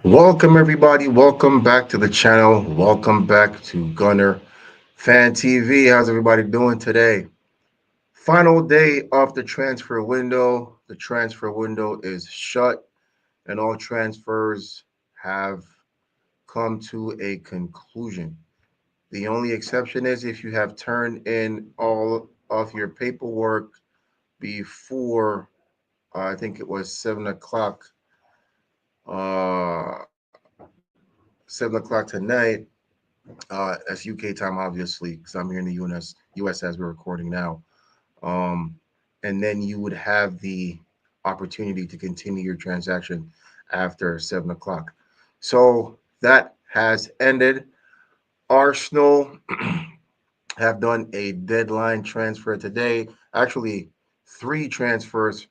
Welcome, everybody. Welcome back to the channel. Welcome back to Gunner Fan TV. How's everybody doing today? Final day of the transfer window. The transfer window is shut, and all transfers have come to a conclusion. The only exception is if you have turned in all of your paperwork before, I think it was 7 o'clock, uh, 7 o'clock tonight. That's UK time, obviously, because I'm here in the US as we're recording now. Um, and then you would have the opportunity to continue your transaction after 7 o'clock. So that has ended. Arsenal have done a deadline transfer today. Actually, three transfers,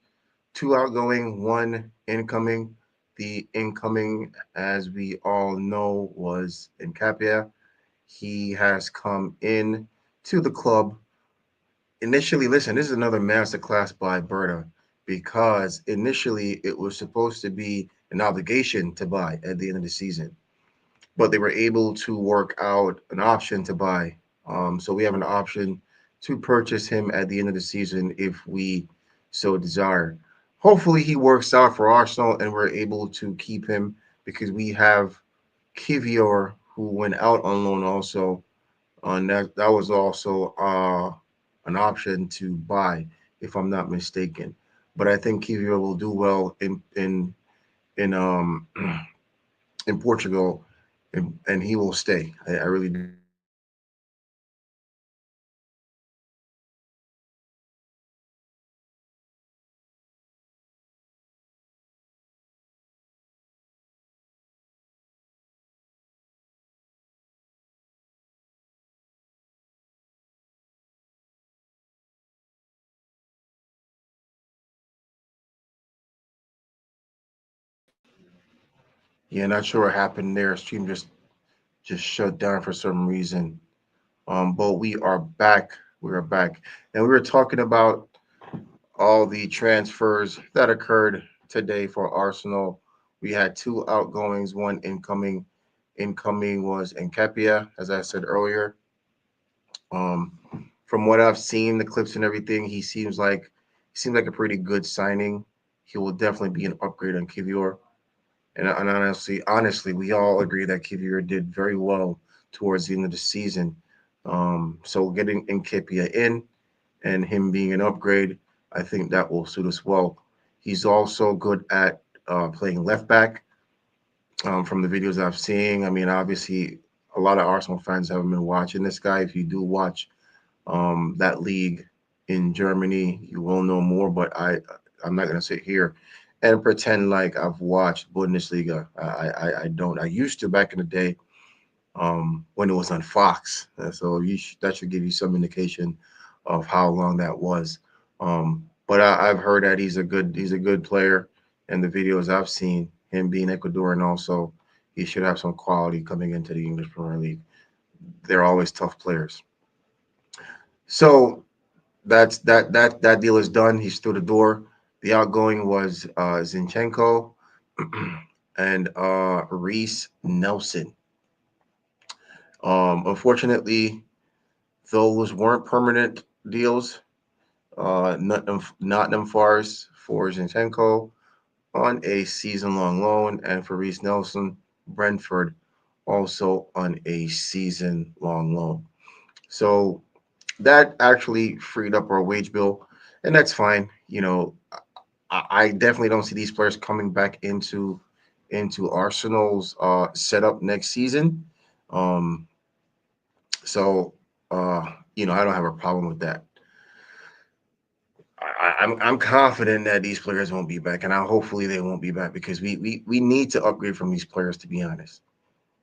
two outgoing, one incoming. The incoming, as we all know, was Nkapia. He has come in to the club. Initially, listen, this is another masterclass by Berta because initially it was supposed to be an obligation to buy at the end of the season, but they were able to work out an option to buy. So we have an option to purchase him at the end of the season if we so desire. Hopefully, he works out for Arsenal and we're able to keep him because we have Kivior who went out on loan also and that was also an option to buy, if I'm not mistaken. But I think Kivio will do well in in Portugal, and he will stay. I really do. Yeah, not sure what happened there. Stream just shut down for some reason. But we are back. We are back, and we were talking about all the transfers that occurred today for Arsenal. We had two outgoings, one incoming. Incoming was Nkapia, as I said earlier. Um, from what I've seen, the clips and everything, he seems like a pretty good signing. He will definitely be an upgrade on Kivior. And honestly, we all agree that Kivior did very well towards the end of the season. So getting Nkapia in and him being an upgrade, I think that will suit us well. He's also good at playing left back. From the videos I've seen, I mean, obviously, a lot of Arsenal fans haven't been watching this guy. If you do watch that league in Germany, you will know more. But I'm not gonna sit here and pretend like I've watched Bundesliga. I don't. I used to back in the day when it was on Fox. So that should give you some indication of how long that was. But I've heard that he's a good player, and the videos I've seen, him being Ecuadorian also, he should have some quality coming into the English Premier League. They're always tough players. So that deal is done. He's through the door. The outgoing was Zinchenko and Reese Nelson. Unfortunately, those weren't permanent deals. Nottingham Forest for Zinchenko on a season-long loan, and for Reese Nelson, Brentford also on a season-long loan. So that actually freed up our wage bill, and that's fine. I definitely don't see these players coming back into Arsenal's setup next season. Um, so uh, I don't have a problem with that. I'm confident that these players won't be back, and hopefully they won't be back because we need to upgrade from these players, to be honest.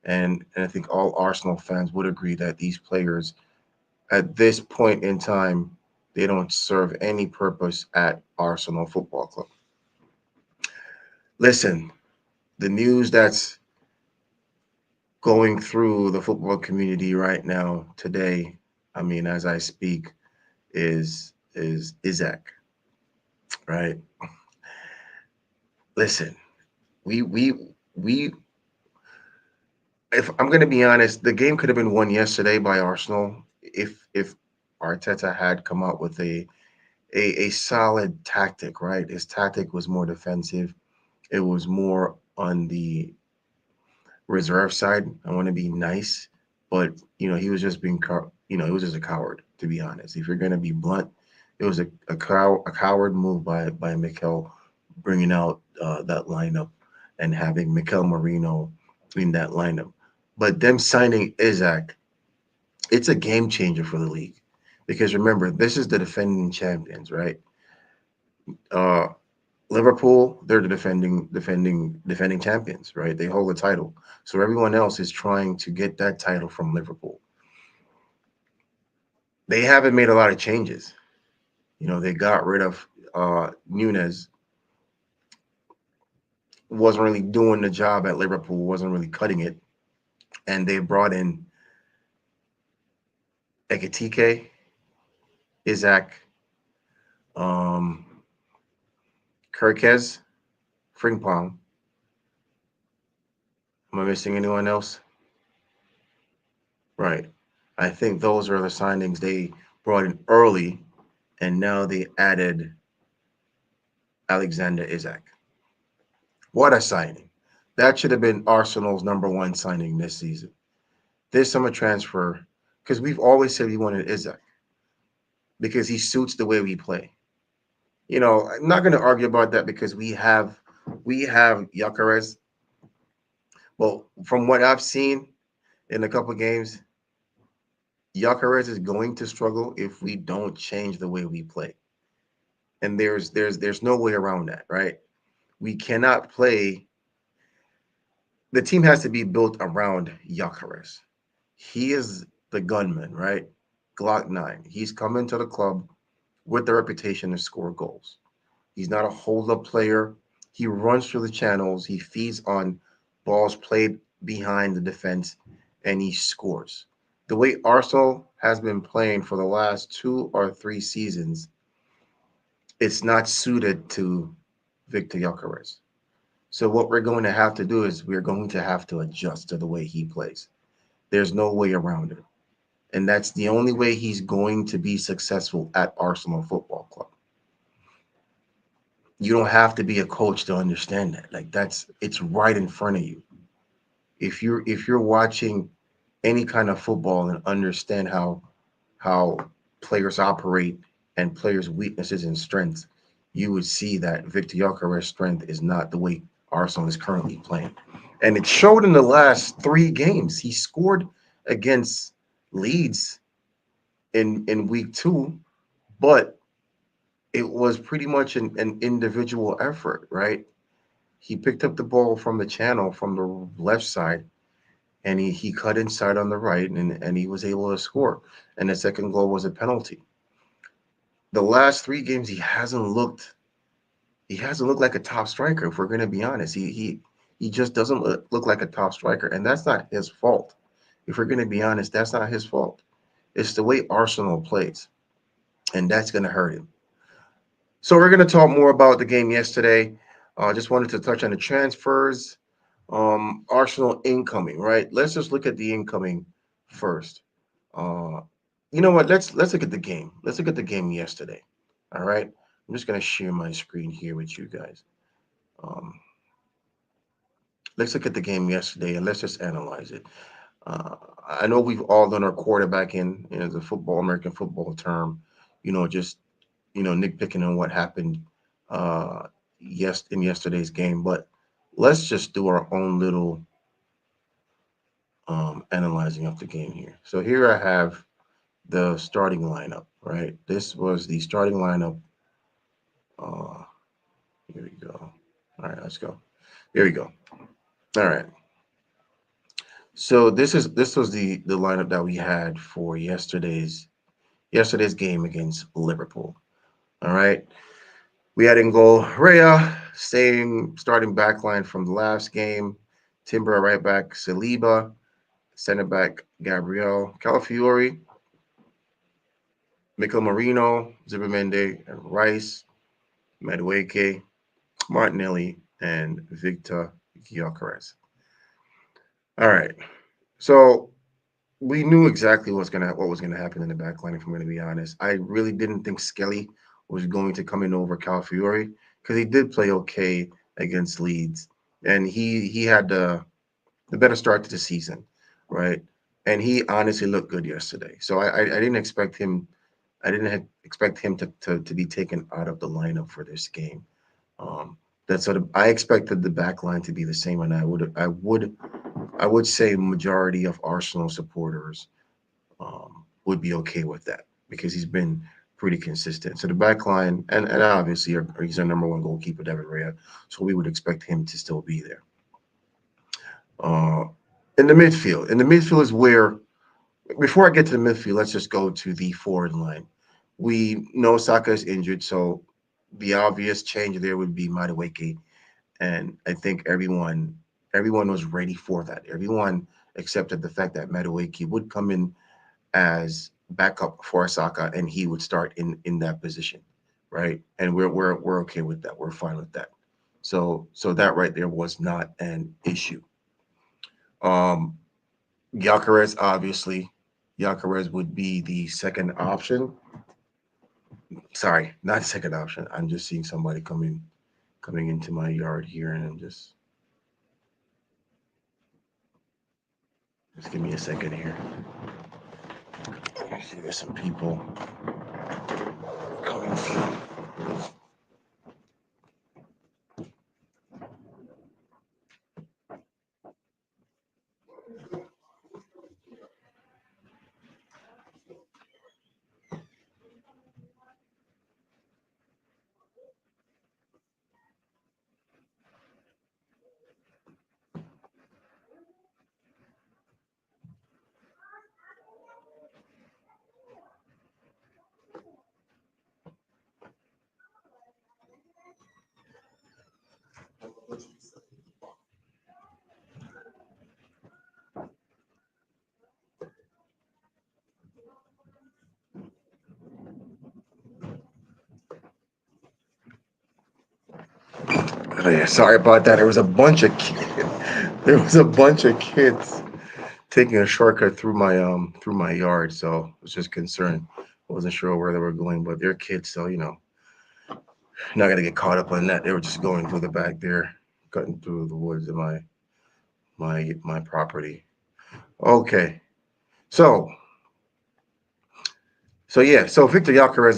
And I think all Arsenal fans would agree that these players at this point in time, they don't serve any purpose at Arsenal Football Club. Listen, the news that's going through the football community right now today, I mean, as I speak, is Isaac, right? Listen, we we we if I'm going to be honest, the game could have been won yesterday by Arsenal if Arteta had come out with a solid tactic. Right, his tactic was more defensive. It was more on the reserve side. I want to be nice, but he was just he was just a coward, to be honest. If you're going to be blunt, it was a coward move by Mikel, bringing out that lineup and having Mikel Marino in that lineup. But them signing Isaac, it's a game changer for the league, because remember, this is the defending champions, right? Uh, Liverpool, they're the defending champions, right? They hold the title. So everyone else is trying to get that title from Liverpool. They haven't made a lot of changes. They got rid of Nunez, wasn't really doing the job at Liverpool, wasn't really cutting it, and they brought in Ekitike, Isaac, um, Kirkez, Frimpong. Am I missing anyone else? Right. I think those are the signings they brought in early, and now they added Alexander Isaac. What a signing. That should have been Arsenal's number one signing this season. This summer transfer, because we've always said we wanted Isaac because he suits the way we play. I'm not going to argue about that because we have Gyökeres. Well, from what I've seen in a couple of games, Gyökeres is going to struggle if we don't change the way we play. And there's no way around that, right? We cannot play. The team has to be built around Gyökeres. He is the gunman, right? Glock 9. He's come into the club with the reputation to score goals. He's not a hold up player. He runs through the channels. He feeds on balls played behind the defense, and he scores. The way Arsenal has been playing for the last 2 or 3 seasons, it's not suited to Victor Gyökeres. So what we're going to have to do is we're going to have to adjust to the way he plays. There's no way around it. And that's the only way he's going to be successful at Arsenal Football Club. You don't have to be a coach to understand that. Like, it's right in front of you. If you're watching any kind of football and understand how players operate and players' weaknesses and strengths, you would see that Victor Gyökeres' strength is not the way Arsenal is currently playing. And it showed in the last 3 games. He scored against Leeds in week 2, but it was pretty much an individual effort, right? He picked up the ball from the channel from the left side, and he cut inside on the right, and he was able to score. And the second goal was a penalty. The last 3 games, he hasn't looked like a top striker. If we're going to be honest, he just doesn't look like a top striker, and that's not his fault. If we're going to be honest, that's not his fault. It's the way Arsenal plays, and that's going to hurt him. So we're going to talk more about the game yesterday. Just wanted to touch on the transfers. Arsenal incoming, right? Let's just look at the incoming first. Uh, you know what? Let's look at the game. Let's look at the game yesterday. All right. I'm just gonna share my screen here with you guys. Um, let's look at the game yesterday and let's just analyze it. Uh, I know we've all done our quarterback in the football, American football term. Just nitpicking on what happened uh, in yesterday's game, but let's just do our own little analyzing of the game here. So here I have the starting lineup, right? This was the starting lineup. Uh, Here we go. All right, let's go. Here we go. All right. So this was the lineup that we had for yesterday's game against Liverpool. All right. We had in goal Rhea, same starting back line from the last game. Timber at right back, Saliba, center back Gabriel, Calafiori, Mikel Marino, Zubimende, and Rice, Madueke, Martinelli, and Victor Gyökeres. All right. So we knew exactly what was gonna happen in the back line. If I'm gonna be honest, I really didn't think Skelly was going to come in over Calafiori because he did play okay against Leeds, and he had the better start to the season, right? And he honestly looked good yesterday. So I didn't expect him. I didn't expect him to be taken out of the lineup for this game. Um, that sort of I expected the back line to be the same, and I would say majority of Arsenal supporters would be okay with that because he's been pretty consistent. So the back line, and obviously he's our number one goalkeeper, David Raya, so we would expect him to still be there. Uh, in the midfield is where before I get to the midfield, let's just go to the forward line. We know Saka is injured, so the obvious change there would be Madueke, and I think everyone was ready for that. Everyone accepted the fact that Madueke would come in as backup for Saka, and he would start in that position, right? And we're okay with that. We're fine with that. So that right there was not an issue. Um, Gyökeres, obviously, Gyökeres would be the second option. Sorry, not second option. I'm just seeing somebody coming into my yard here, and I'm just give me a second here. I see there's some people coming through. Oh, yeah, sorry about that. There was a bunch of there was a bunch of kids taking a shortcut through my yard, so I was just concerned. I wasn't sure where they were going, but they're kids, so not gonna get caught up on that. They were just going through the back there, cutting through the woods of my property. Okay, so so Victor Gyökeres,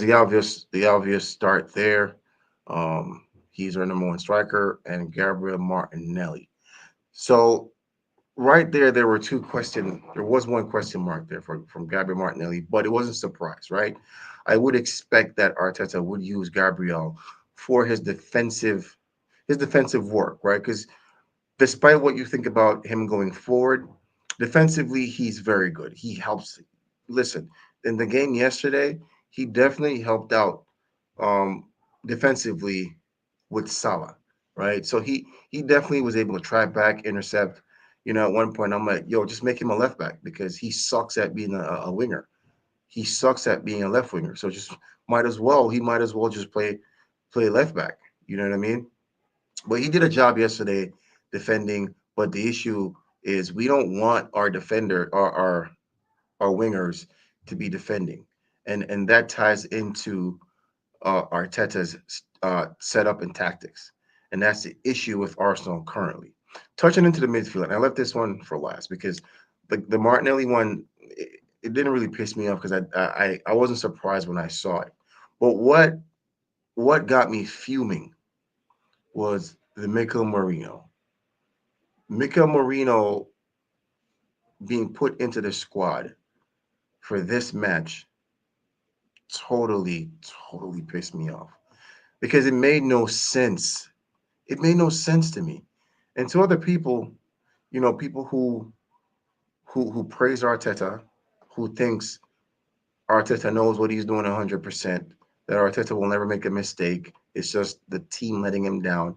the obvious start there. He's our number one striker, and Gabriel Martinelli. So right there, there was one question mark there from Gabriel Martinelli, but it wasn't a surprise, right? I would expect that Arteta would use Gabriel for his defensive work, right? Because despite what you think about him going forward, defensively he's very good. He helps. Listen, in the game yesterday, he definitely helped out um, defensively with Salah, right? So he definitely was able to track back, intercept. At one point I'm like, yo, just make him a left back because he sucks at being a winger. He sucks at being a left winger. So just he might as well just play left back. You know what I mean? But he did a job yesterday defending. But the issue is we don't want our defender or our wingers to be defending, and that ties into Arteta's setup and tactics, and that's the issue with Arsenal currently. Touching into the midfield, and I left this one for last because the Martinelli one it didn't really piss me off because I wasn't surprised when I saw it, but what got me fuming was the Mikel Marino being put into the squad for this match totally pissed me off because it made no sense. It made no sense to me. And to other people, people who praise Arteta, who thinks Arteta knows what he's doing 100%, that Arteta will never make a mistake. It's just the team letting him down.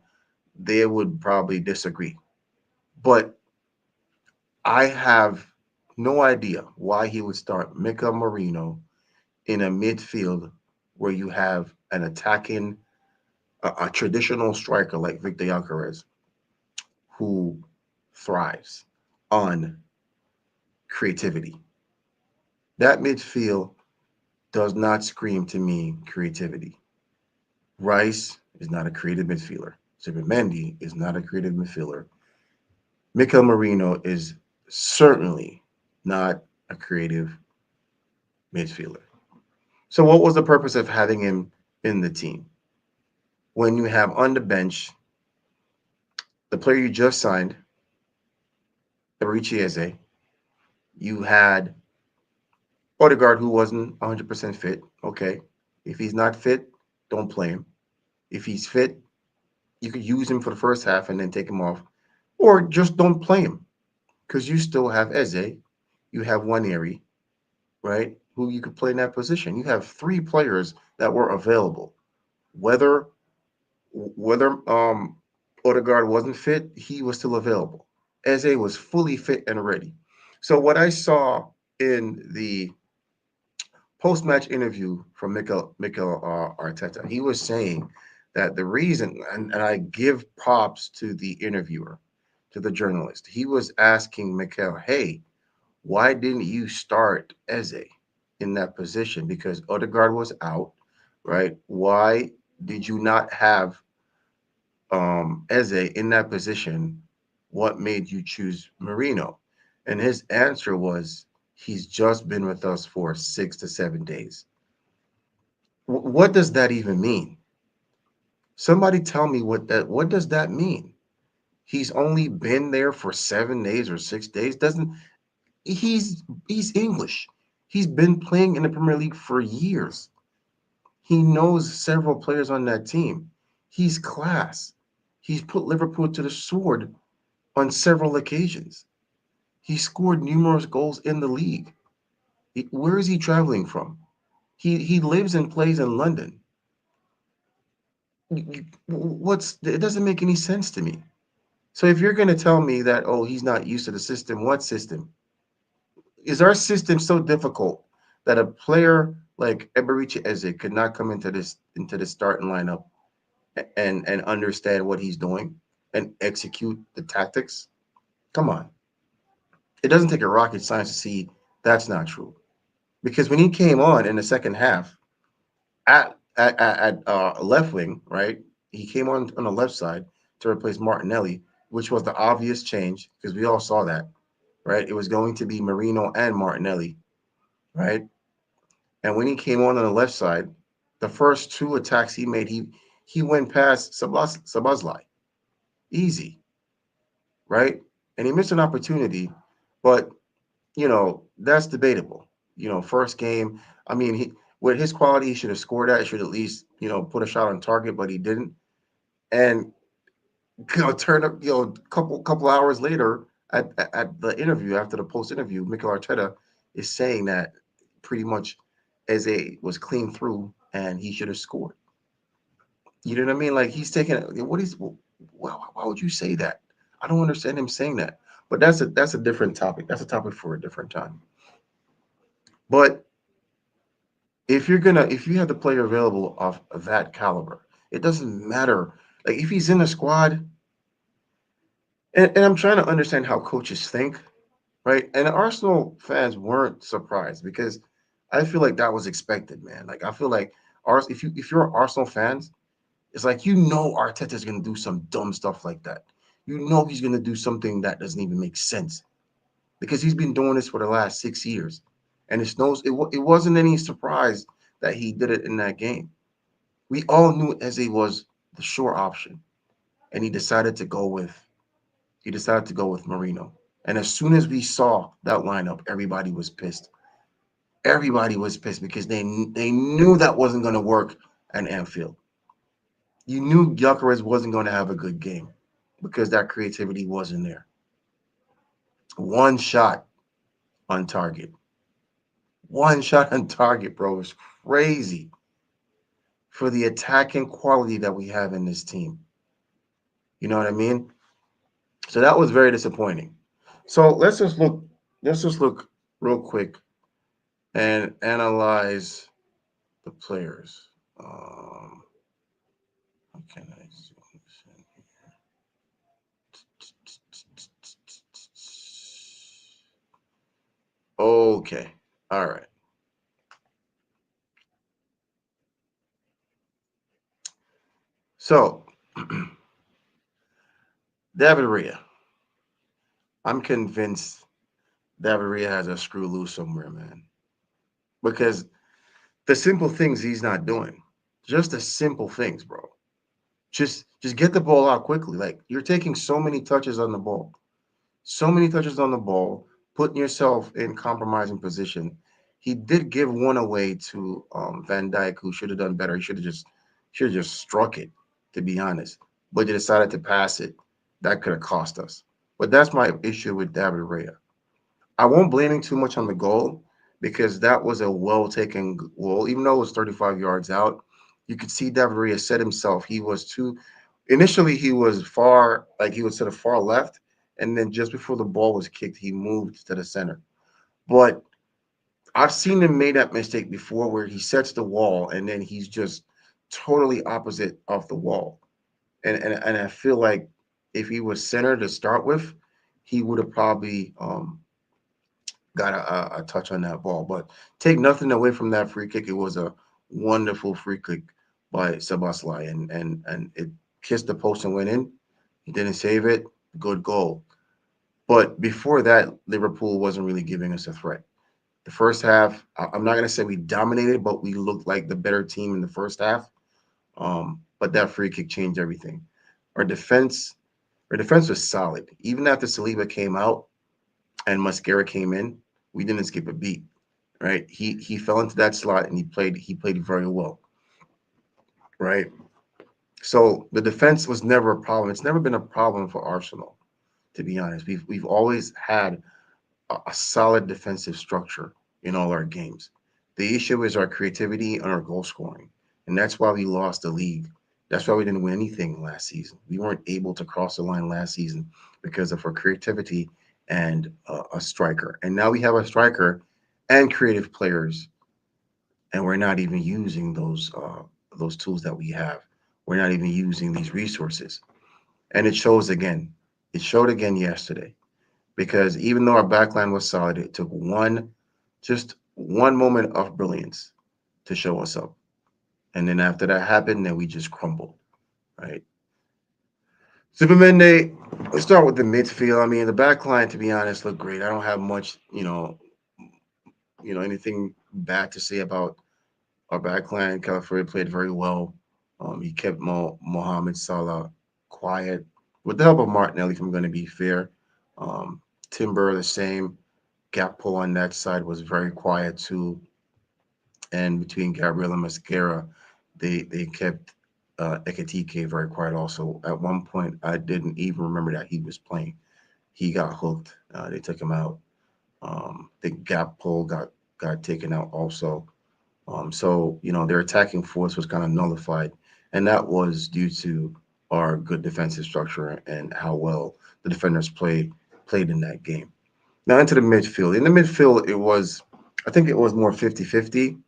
They would probably disagree. But I have no idea why he would start Mika Marino in a midfield where you have an attacking, a traditional striker like Victor Gyökeres who thrives on creativity. That midfield does not scream to me creativity. Rice is not a creative midfielder. Mendy is not a creative midfielder. Mikel Marino is certainly not a creative midfielder. So, what was the purpose of having him in the team? When you have on the bench the player you just signed, Eze, you had Odegaard who wasn't 100% fit. Okay. If he's not fit, don't play him. If he's fit, you could use him for the first half and then take him off, or just don't play him because you still have Eze, you have Waneri, right? Who you could play in that position. You have three players that were available. Whether whether Odegaard wasn't fit, he was still available. Eze was fully fit and ready. So what I saw in the post-match interview from Mikel Arteta, he was saying that the reason, and I give props to the interviewer, to the journalist, he was asking Mikel, hey, why didn't you start Eze in that position? Because Odegaard was out, right? Why did you not have Eze in that position? What made you choose Marino? And his answer was, he's just been with us for 6 to 7 days. What does that even mean? Somebody tell me what does that mean? He's only been there for 7 days or 6 days. Doesn't he's English. He's been playing in the Premier League for years. He knows several players on that team. He's class. He's put Liverpool to the sword on several occasions. He scored numerous goals in the league. Where is he traveling from? He lives and plays in London. What's it doesn't make any sense to me. So if you're going to tell me that, oh, he's not used to the system, what system? Is our system so difficult that a player like Eberici Eze could not come into the starting lineup and understand what he's doing and execute the tactics? Come on. It doesn't take a rocket science to see that's not true. Because when he came on in the second half at left wing, right? He came on the left side to replace Martinelli, which was the obvious change because we all saw that, right? It was going to be Marino and Martinelli, right? And when he came on the left side, the first two attacks he made, he went past Sabazlai, easy, right? And he missed an opportunity, but that's debatable. First game, I mean, with his quality, he should have scored that. He should at least put a shot on target, but he didn't. And turn up, couple hours later at the interview after the post interview, Mikel Arteta is saying that pretty much Eze was clean through and he should have scored. You know what I mean? Like he's taking what is why would you say that? I don't understand him saying that. But that's a different topic. That's a topic for a different time. But if you have the player available of that caliber, it doesn't matter. Like if he's in the squad, and I'm trying to understand how coaches think, right? And Arsenal fans weren't surprised because I feel like that was expected, man. Like I feel like if you're Arsenal fans, it's like Arteta's gonna do some dumb stuff like that. He's gonna do something that doesn't even make sense because he's been doing this for the last 6 years, and it wasn't any surprise that he did it in that game. We all knew Eze was the sure option, and he decided to go with Marino. And as soon as we saw that lineup, everybody was pissed. Everybody was pissed because they knew that wasn't going to work at Anfield. You knew Gyökeres wasn't going to have a good game because that creativity wasn't there. One shot on target. One shot on target, bro, is crazy for the attacking quality that we have in this team. You know what I mean? So that was very disappointing. So let's just look real quick and analyze the players. How can I zoom this in here? Okay. All right. So, David Rhea. I'm convinced David Rhea has a screw loose somewhere, man. Because the simple things he's not doing, just the simple things, bro. Just get the ball out quickly. Like you're taking so many touches on the ball, so many touches on the ball, putting yourself in compromising position. He did give one away to Van Dyke, who should have done better. He should have just struck it, to be honest. But he decided to pass it. That could have cost us. But that's my issue with David Rhea. I won't blame him too much on the goal because that was a well taken goal. Even though it was 35 yards out, you could see David Rhea set himself. He was too, initially, he was far, like he was to the far left. And then just before the ball was kicked, he moved to the center. But I've seen him make that mistake before where he sets the wall and then he's just totally opposite of the wall. And I feel like if he was center to start with, he would have probably got a touch on that ball. But take nothing away from that free kick. It was a wonderful free kick by Sabaslai, and it kissed the post and went in. He didn't save it. Good goal. But before that, Liverpool wasn't really giving us a threat. The first half, I'm not going to say we dominated, but we looked like the better team in the first half. But that free kick changed everything. Our defense, our defense was solid. Even after Saliba came out and Mascara came in, we didn't skip a beat. Right? He fell into that slot and he played very well. Right? So the defense was never a problem. It's never been a problem for Arsenal, to be honest. We've always had a solid defensive structure in all our games. The issue is our creativity and our goal scoring, and that's why we lost the league. That's why we didn't win anything last season. We weren't able to cross the line last season because of our creativity and a striker. And now we have a striker and creative players, and we're not even using those tools that we have. We're not even using these resources, and it shows again. It showed again yesterday because even though our backline was solid, it took just one moment of brilliance to show us up. And then after that happened, then we just crumbled, right? Supermende, let's start with the midfield. I mean, the backline, to be honest, looked great. I don't have much, anything bad to say about our backline. Califury played very well. He kept Mohamed Salah quiet with the help of Martinelli, if I'm going to be fair. Um, Timber, the same. Gakpo on that side was very quiet too. And between Gabriel and Mascara, they kept Ekatike very quiet also. At one point, I didn't even remember that he was playing. He got hooked. They took him out. The Gakpo got taken out also. So their attacking force was kind of nullified, and that was due to our good defensive structure and how well the defenders played in that game. Now into the midfield. In the midfield, I think it was more 50-50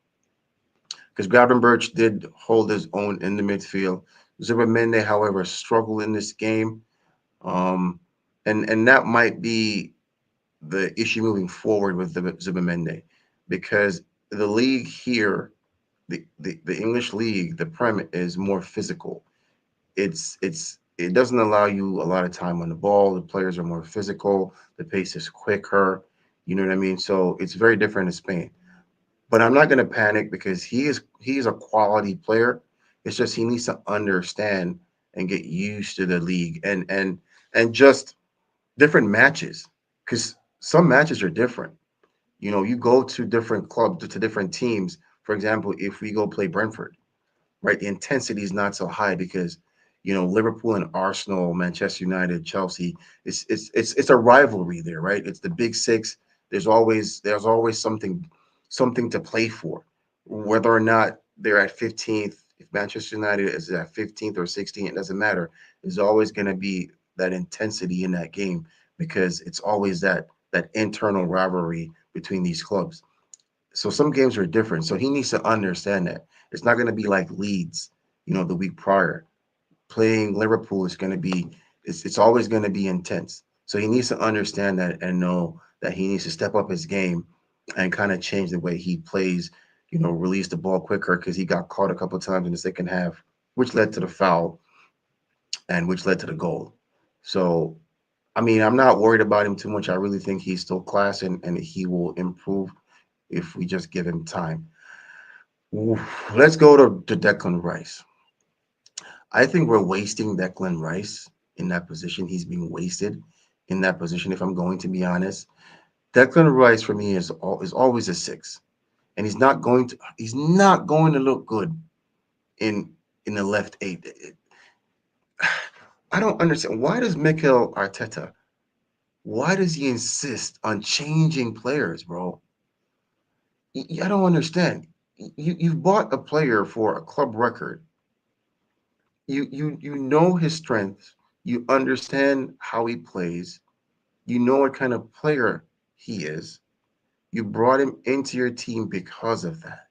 because Gravenberch did hold his own in the midfield. Zubamende, however, struggled in this game. Um, and that might be the issue moving forward with the Zubamende because the league here, the English league, the Prem is more physical. It doesn't allow you a lot of time on the ball. The players are more physical. The pace is quicker. You know what I mean? So it's very different in Spain. But I'm not going to panic because he is a quality player. It's just he needs to understand and get used to the league and just different matches because some matches are different. You go to different clubs to different teams. For example, if we go play Brentford, right? The intensity is not so high because Liverpool and Arsenal, Manchester United, Chelsea. It's a rivalry there, right? It's the big six. There's always something to play for, whether or not they're at 15th. If Manchester United is at 15th or 16th, it doesn't matter. There's always going to be that intensity in that game because it's always that internal rivalry between these clubs. So some games are different. So he needs to understand that. It's not going to be like Leeds, the week prior. Playing Liverpool is going to be it's always going to be intense. So he needs to understand that and know that he needs to step up his game and kind of change the way he plays. Release the ball quicker because he got caught a couple of times in the second half, which led to the foul and which led to the goal. So, I mean, I'm not worried about him too much. I really think he's still class and he will improve if we just give him time. Oof. Let's go to Declan Rice. I think we're wasting Declan Rice in that position. He's being wasted in that position, if I'm going to be honest. Declan Rice for me is always a six. And he's not going to look good in in the left eight. I don't understand. Why does Mikel Arteta, why does he insist on changing players, bro? I don't understand. You've bought a player for a club record. You know his strengths. You understand how he plays. You know what kind of player he is. You brought him into your team because of that.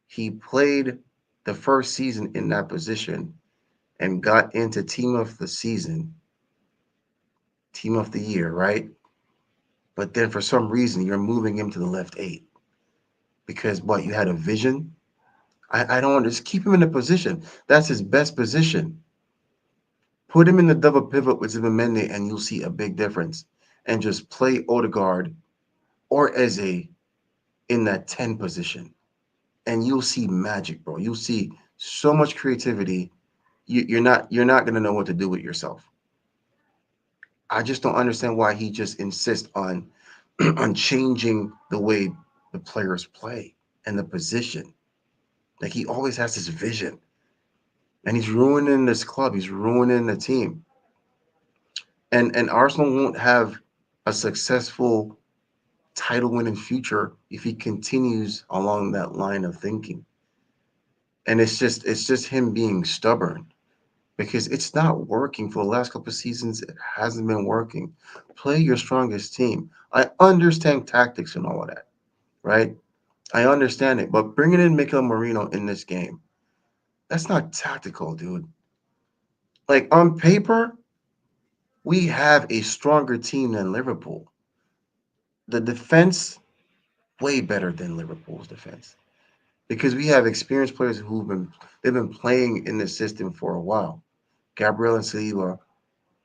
He played the first season in that position and got into team of the season, team of the year, right? But then for some reason you're moving him to the left eight because what, you had a vision? I don't want to just keep him in the position. That's his best position. Put him in the double pivot with Zimmermende and you'll see a big difference. And just play Odegaard or Eze in that 10 position. And you'll see magic, bro. You'll see so much creativity. You're not gonna know what to do with yourself. I just don't understand why he just insists on on changing the way the players play and the position. Like he always has this vision, and he's ruining this club. He's ruining the team, and Arsenal won't have a successful title-winning future if he continues along that line of thinking. And it's just him being stubborn because it's not working for the last couple of seasons. It hasn't been working. Play your strongest team. I understand tactics and all of that, right? I understand it, but bringing in Mikel Marino in this game, that's not tactical, dude. Like on paper, we have a stronger team than Liverpool. The defense, way better than Liverpool's defense because we have experienced players they've been playing in this system for a while. Gabriel and Saliba,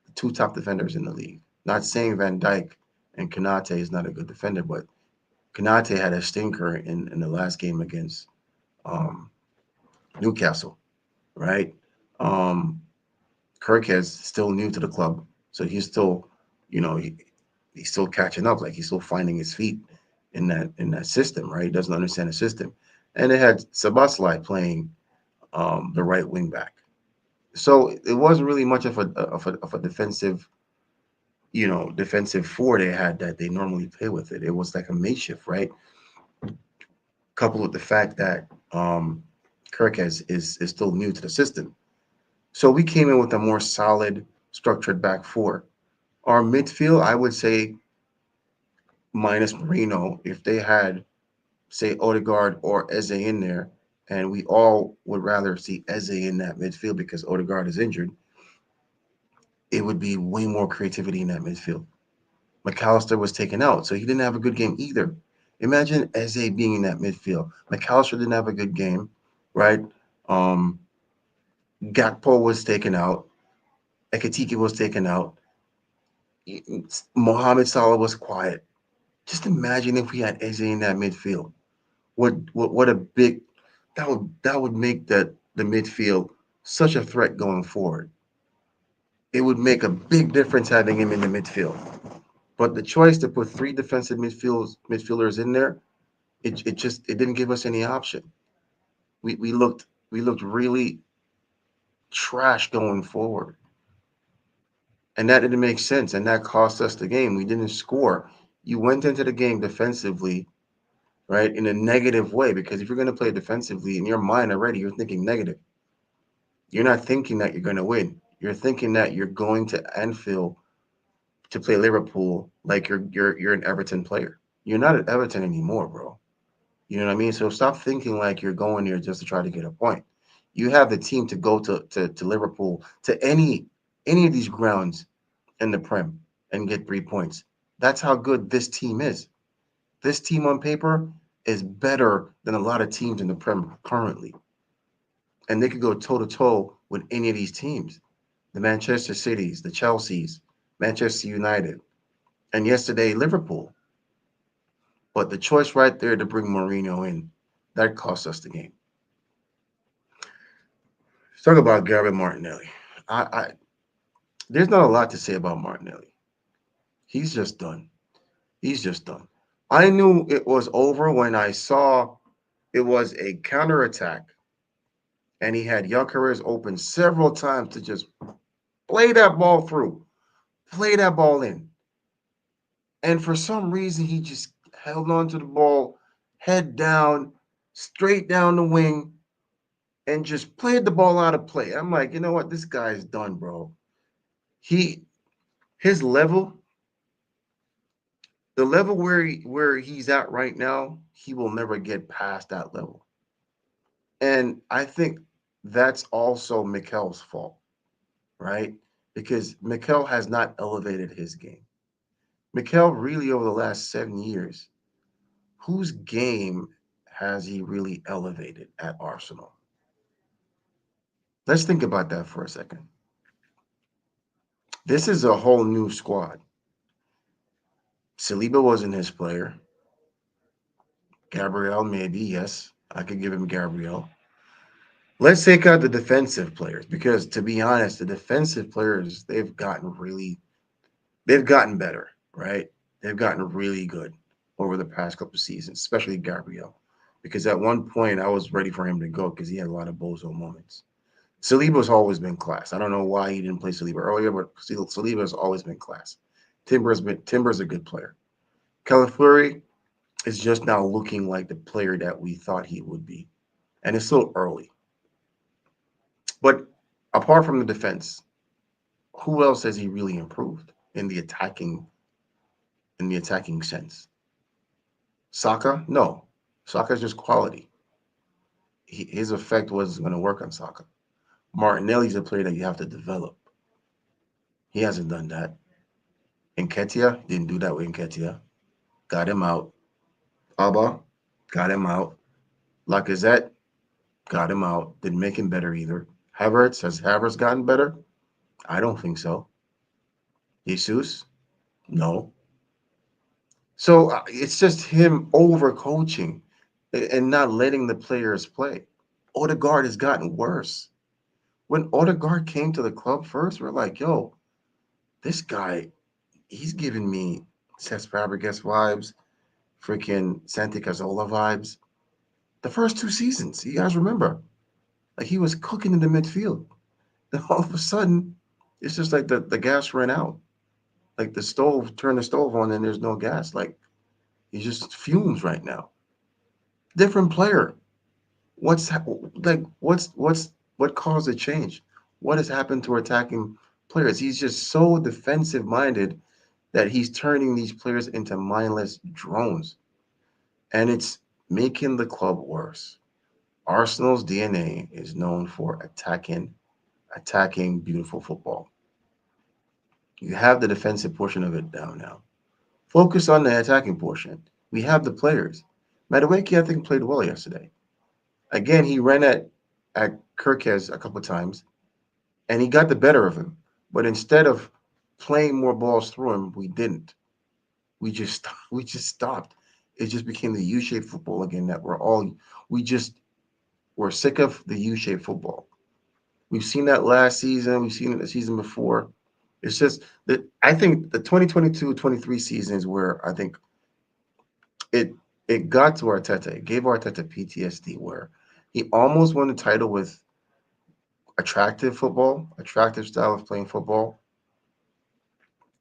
the two top defenders in the league. Not saying Van Dijk and Kanate is not a good defender, but Kanate had a stinker in the last game against um, Newcastle, right? Um, Kirk is still new to the club, so he's still, he's still catching up. Like he's still finding his feet in that system, right? He doesn't understand the system. And they had Sabaslai playing the right wing back, so it wasn't really much of a defensive four they had that they normally play with it. It was like a makeshift, right? Coupled with the fact that Kirk is still new to the system. So we came in with a more solid, structured back four. Our midfield, I would say, minus Marino, if they had, say, Odegaard or Eze in there, and we all would rather see Eze in that midfield because Odegaard is injured, it would be way more creativity in that midfield. McAllister was taken out, so he didn't have a good game either. Imagine Eze being in that midfield. McAllister didn't have a good game, right? Um, Gakpo was taken out. Ekatike was taken out. Mohamed Salah was quiet. Just imagine if we had Eze in that midfield. What a big that would make the midfield such a threat going forward. It would make a big difference having him in the midfield. But the choice to put three defensive midfielders in there, it didn't give us any option. We looked really trash going forward. And that didn't make sense. And that cost us the game. We didn't score. You went into the game defensively, right, in a negative way. Because if you're going to play defensively in your mind already, you're thinking negative. You're not thinking that you're going to win. You're thinking that you're going to Anfield to play Liverpool like you're an Everton player. You're not at Everton anymore, bro. You know what I mean? So stop thinking like you're going there just to try to get a point. You have the team to go to Liverpool, to any of these grounds in the Prem and get 3 points. That's how good this team is. This team on paper is better than a lot of teams in the Prem currently, and they could go toe to toe with any of these teams, the Manchester Cities, the Chelseas, Manchester United, and yesterday Liverpool. But the choice right there to bring Mourinho in, that cost us the game. Let's talk about Gary Martinelli. I there's not a lot to say about Martinelli. He's just done. He's just done. I knew it was over when I saw it was a counterattack and he had Gyökeres open several times to just play that ball through, play that ball in. And for some reason, he just held on to the ball, head down, straight down the wing, and just played the ball out of play. I'm like, you know what? This guy's done, bro. He his level, the level where he's at right now, he will never get past that level. And I think that's also Mikel's fault, right? Because Mikel has not elevated his game. Mikel really over the last 7 years, whose game has he really elevated at Arsenal? Let's think about that for a second. This is a whole new squad. Saliba wasn't his player. Gabriel, maybe, yes. I could give him Gabriel. Let's take out the defensive players because, to be honest, the defensive players, they've gotten better, right? They've gotten really good over the past couple of seasons, especially Gabriel. Because at one point, I was ready for him to go because he had a lot of bozo moments. Saliba's always been class. I don't know why he didn't play Saliba earlier, but Saliba's always been class. Timber's a good player. Calafuri is just now looking like the player that we thought he would be, and it's still early. But apart from the defense, who else has he really improved in the attacking sense? Saka? No. Saka's just quality. His effect wasn't going to work on Saka. Martinelli's a player that you have to develop. He hasn't done that. Nketiah didn't do that with Nketiah. Got him out. Alba got him out. Lacazette got him out. Didn't make him better either. Has Havertz gotten better? I don't think so. Jesus? No. So it's just him overcoaching and not letting the players play. Odegaard has gotten worse. When Odegaard came to the club first, we're like, yo, this guy, he's giving me Cesc Fabregas vibes, freaking Santi Cazorla vibes. The first 2 seasons, you guys remember, like he was cooking in the midfield. And all of a sudden, it's just like the gas ran out. Like turn the stove on and there's no gas. Like he just fumes right now. Different player. What caused the change? What has happened to attacking players? He's just so defensive minded that he's turning these players into mindless drones, and it's making the club worse. Arsenal's DNA is known for attacking beautiful football. You have the defensive portion of it down now. Focus on the attacking portion. We have the players. Madueke, I think, played well yesterday. Again, he ran at Kirkes a couple of times, and he got the better of him. But instead of playing more balls through him, we didn't. We just stopped. It just became the U-shaped football again that we're sick of the U-shaped football. We've seen that last season. We've seen it the season before. It's just that I think the 2022-23 season is where I think it it got to Arteta. It gave Arteta PTSD where he almost won the title with attractive football, attractive style of playing football.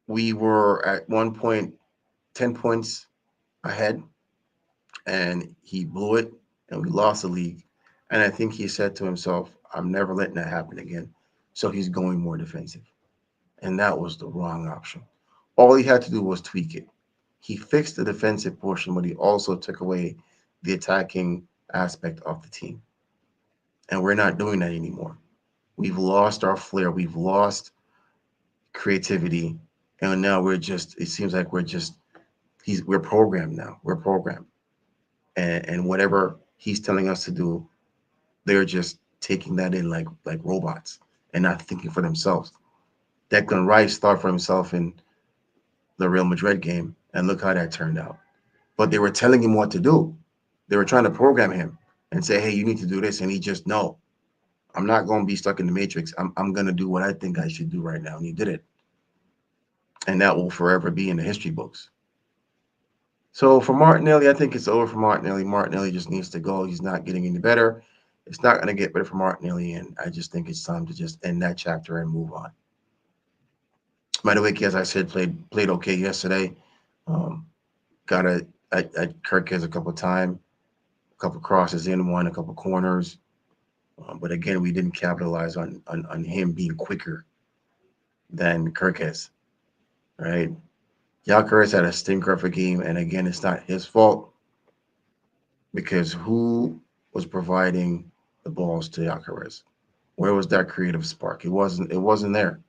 We were at one point 10 points ahead and he blew it and we lost the league. And I think he said to himself, I'm never letting that happen again. So he's going more defensive. And that was the wrong option. All he had to do was tweak it. He fixed the defensive portion, but he also took away the attacking aspect of the team. And we're not doing that anymore. We've lost our flair. We've lost creativity. And now it seems like we're programmed now. We're programmed, and whatever he's telling us to do, they're just taking that in like robots and not thinking for themselves. Declan Rice thought for himself in the Real Madrid game, and look how that turned out. But they were telling him what to do. They were trying to program him and say, "Hey, you need to do this," and he just no. I'm not going to be stuck in the matrix. I'm going to do what I think I should do right now, and he did it, and that will forever be in the history books. So for Martinelli, I think it's over for Martinelli. Martinelli just needs to go. He's not getting any better. It's not going to get better for Martinelli, and I just think it's time to just end that chapter and move on. Madueke, as I said, played okay yesterday. Um, got at Kirkes a couple of times, a couple of crosses in one, a couple of corners. But again, we didn't capitalize on him being quicker than Kirkes, right? Gyökeres had a stinker of a game, and again, it's not his fault because who was providing the balls to Gyökeres? Where was that creative spark? It wasn't there.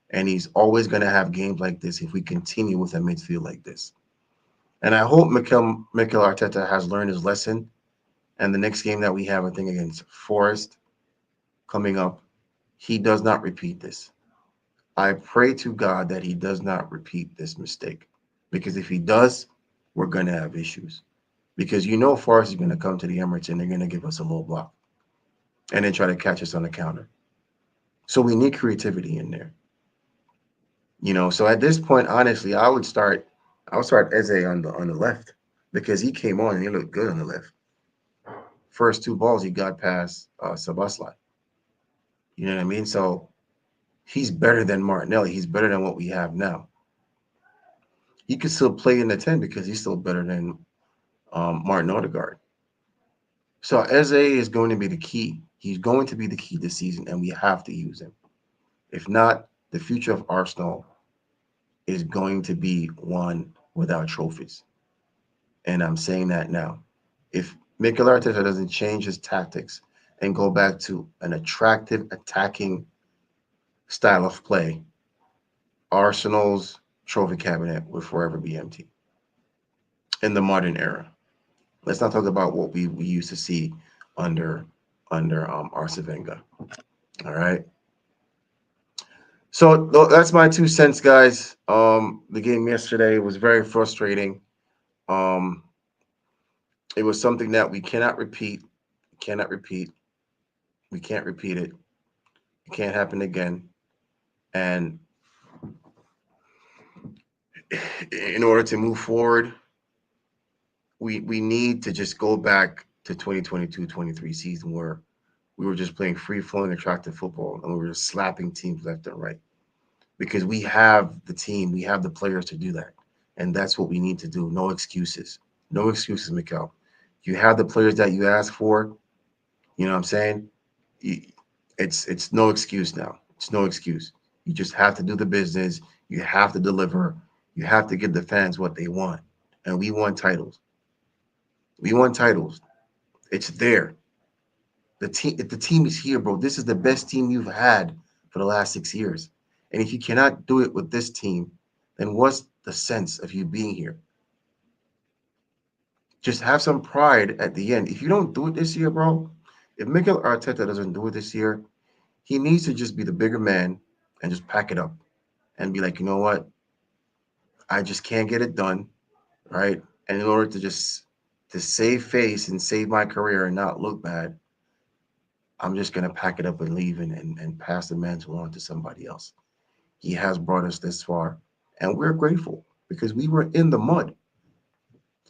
And he's always going to have games like this if we continue with a midfield like this. And I hope Mikel Arteta has learned his lesson. And the next game that we have, I think, against Forest coming up, he does not repeat this. I pray to God that he does not repeat this mistake. Because if he does, we're going to have issues. Because Forest is going to come to the Emirates and they're going to give us a low block and then try to catch us on the counter. So we need creativity in there. So at this point, honestly, I would start Eze on the left because he came on and he looked good on the left. First two balls he got past Sabasla. You know what I mean? So he's better than Martinelli. He's better than what we have now. He could still play in the 10 because he's still better than Martin Odegaard. So Eze is going to be the key. He's going to be the key this season, and we have to use him. If not, the future of Arsenal is going to be one without trophies. And I'm saying that now. If Mikel Arteta doesn't change his tactics and go back to an attractive attacking style of play, Arsenal's trophy cabinet will forever be empty in the modern era. Let's not talk about what we used to see under Arsene Wenger. All right. So that's my 2 cents, guys. The game yesterday was very frustrating. Um, it was something that we cannot repeat. Cannot repeat. We can't repeat it. It can't happen again. And in order to move forward, we need to just go back to 2022-23 season where we were just playing free flowing, attractive football, and we were just slapping teams left and right. Because we have the team, we have the players to do that, and that's what we need to do. No excuses, no excuses, Mikel. You have the players that you asked for. You know what I'm saying? It's no excuse now. It's no excuse. You just have to do the business. You have to deliver. You have to give the fans what they want, and we want titles. We want titles. It's there. The team is here, bro. This is the best team you've had for the last 6 years. And if you cannot do it with this team, then what's the sense of you being here? Just have some pride at the end. If you don't do it this year, bro, if Mikel Arteta doesn't do it this year, he needs to just be the bigger man and just pack it up and be like, you know what? I just can't get it done, right? And in order to save face and save my career and not look bad, I'm just gonna pack it up and leave and pass the mantle on to somebody else. He has brought us this far, and we're grateful because we were in the mud.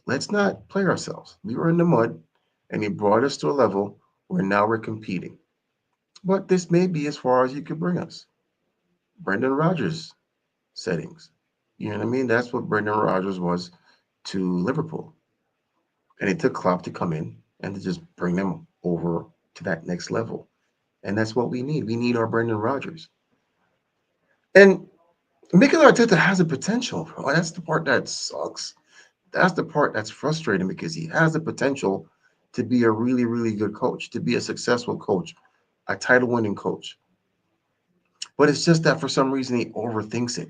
Let's not play ourselves. We were in the mud, and he brought us to a level where now we're competing. But this may be as far as he could bring us. Brendan Rodgers settings. You know what I mean? That's what Brendan Rodgers was to Liverpool. And it took Klopp to come in and to just bring them over to that next level. And that's what we need. We need our Brendan Rodgers. And Mikel Arteta has a potential, bro. That's the part that sucks. That's the part that's frustrating because he has the potential to be a really, really good coach, to be a successful coach, a title winning coach. But it's just that for some reason he overthinks it.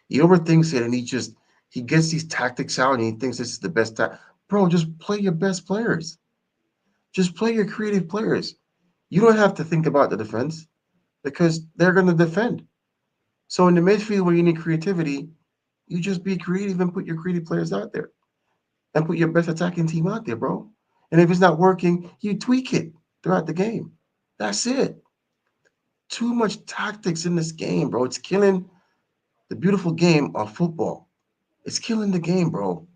He overthinks it and he just He gets these tactics out and he thinks this is the best time. Bro, just play your best players. Just play your creative players. You don't have to think about the defense because they're going to defend. So in the midfield where you need creativity, you just be creative and put your creative players out there and put your best attacking team out there, bro. And if it's not working, you tweak it throughout the game. That's it. Too much tactics in this game, bro. It's killing the beautiful game of football. It's killing the game, bro.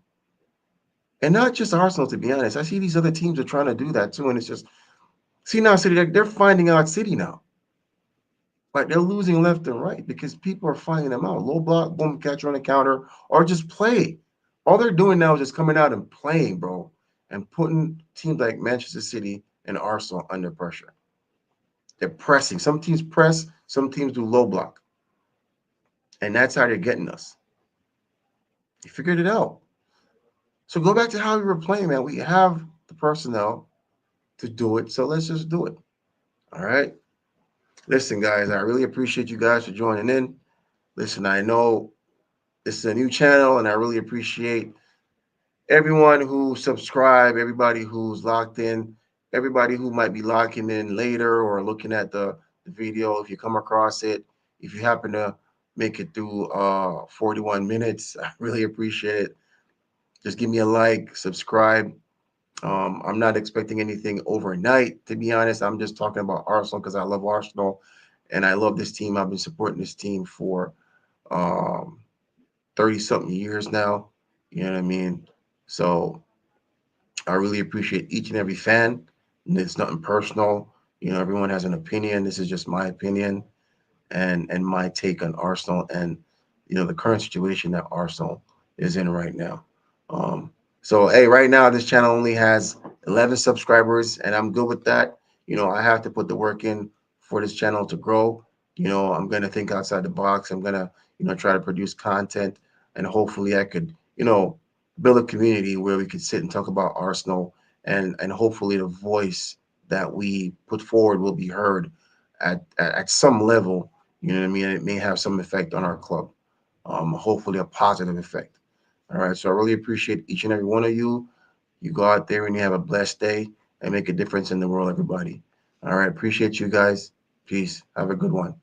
And not just Arsenal, to be honest. I see these other teams are trying to do that too. And it's just, see now, City, they're finding out City now. Like they're losing left and right because people are finding them out. Low block, boom, catch on the counter, or just play. All they're doing now is just coming out and playing, bro, and putting teams like Manchester City and Arsenal under pressure. They're pressing. Some teams press, some teams do low block. And that's how they're getting us. You figured it out. So go back to how we were playing, man. We have the personnel to do it. So let's just do it. All right. Listen, guys, I really appreciate you guys for joining in. Listen, I know this is a new channel, and I really appreciate everyone who subscribed, everybody who's locked in, everybody who might be locking in later or looking at the video. If you come across it, if you happen to make it through 41 minutes, I really appreciate it. Just give me a like, subscribe. I'm not expecting anything overnight, to be honest. I'm just talking about Arsenal because I love Arsenal and I love this team. I've been supporting this team for um, 30 something years now. You know what I mean? So I really appreciate each and every fan. And it's nothing personal. You know, everyone has an opinion. This is just my opinion and my take on Arsenal and the current situation that Arsenal is in right now. Um, so hey, right now this channel only has 11 subscribers, and I'm good with that. I have to put the work in for this channel to grow. I'm gonna think outside the box. I'm gonna try to produce content, and hopefully I could build a community where we could sit and talk about Arsenal, and hopefully the voice that we put forward will be heard at some level. You know what I mean? It may have some effect on our club. Hopefully a positive effect. All right. So I really appreciate each and every one of you. You go out there and you have a blessed day and make a difference in the world, everybody. All right. Appreciate you guys. Peace. Have a good one.